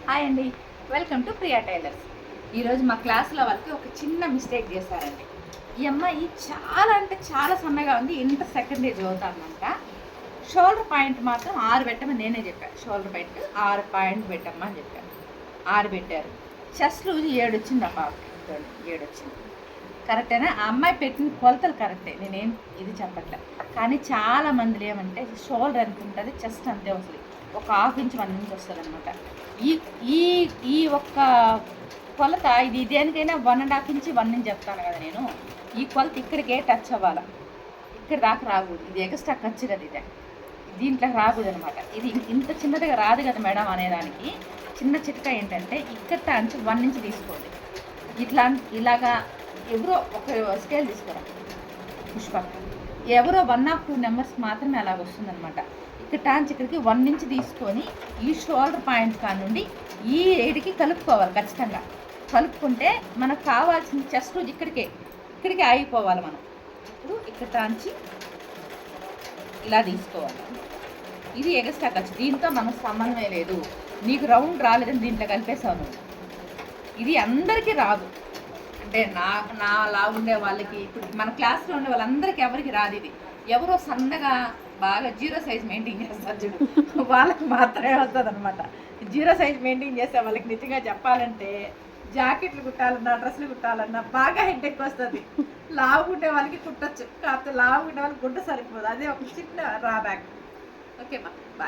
Hi అండి, welcome to Priya tailors. ఈరోజు మా క్లాస్లో వాళ్ళకి ఒక చిన్న మిస్టేక్ చేశారండి. ఈ అమ్మాయి చాలా అంటే చాలా సన్నగా ఉంది, ఇంటర్ సెకండ్ ఇయర్ చదువుతానంట. షోల్డర్ పాయింట్ మాత్రం 6 పెట్టమని నేనే చెప్పాను. షోల్డర్ పాయింట్ 6 పాయింట్ పెట్టమ్మా అని చెప్పాను. 6 పెట్టారు. చెస్ట్ లూజ్ 7 వచ్చింది. ఆ పాపకి 7 వచ్చింది. కరెక్టేనా? ఆ అమ్మాయి పెట్టిన కొలతలు కరెక్టే, నేనేం ఇది చెప్పట్లే. కానీ చాలా మంది ఏమంటే షోల్డర్ ఎంత ఉంటుంది, చెస్ట్ అంతే వస్తుంది, ఒక 1/2 ఇంచ్ 1 ఇంచ్ వస్తుంది అనమాట. ఈ ఈ ఈ ఒక్క కొలత ఇది దేనికైనా 1.5 ఇంచ్ 1 ఇంచ్ చెప్తాను కదా నేను. ఈ కొలత ఇక్కడికే టచ్ అవ్వాలి, ఇక్కడ దాకా రాకూడదు. ఇది ఎక్స్ట్రా ఖర్చు కదా, ఇదే దీంట్లో రాకూడదు అనమాట. ఇది ఇంత చిన్నదిగా రాదు కదా మేడం అనేదానికి చిన్న చిట్కా ఏంటంటే, ఇక్కడ టచ్ 1 ఇంచ్ తీసుకోండి. ఇలాగా ఎవరో ఒక స్కేల్ తీసుకోరా పుష్ప, ఎవరో 1 or 2 నెంబర్స్ మాత్రమే అలాగ వస్తుందన్నమాట. ఇక్కడ టాంచ్ ఇక్కడికి 1 ఇంచ్ తీసుకొని ఈ షోల్డర్ పాయింట్ కాడ నుండి ఈ ఏడికి కలుపుకోవాలి. ఖచ్చితంగా కలుపుకుంటే మనకు కావాల్సిన చెస్ట్ లూజ్ ఇక్కడికి ఆగిపోవాలి. మనం ఇప్పుడు ఇక్కడ టాంచి ఇలా తీసుకోవాలి. ఇది ఎగస్ట్రా ఖర్చు, దీంతో మనకు సంబంధమే లేదు. నీకు రౌండ్ రాలేదని దీంట్లో కలిపేసావు నువ్వు. ఇది అందరికీ రాదు, అంటే నా లా ఉండే వాళ్ళకి, ఇప్పుడు మన క్లాస్లో ఉండే వాళ్ళందరికీ ఎవరికి రాదు. ఇది ఎవరో సన్నగా బాగా 0 సైజ్ మెయింటైన్ చేస్తారు చూడు, వాళ్ళకి మాత్రమే వస్తుంది అనమాట. 0 సైజ్ మెయింటైన్ చేసే వాళ్ళకి నిజంగా చెప్పాలంటే జాకెట్లు కుట్టాలన్నా, డ్రెస్సులు కుట్టాలన్నా బాగా హెడ్ఎక్ వస్తుంది. లావు ఉండే వాళ్ళకి కుట్టచ్చు, కాకపోతే లావు ఉండే వాళ్ళకి గుడ్డ సరిపోదు. అదే ఒక చిన్న డ్రాబ్యాక్. ఓకేమ్మా, బాయ్.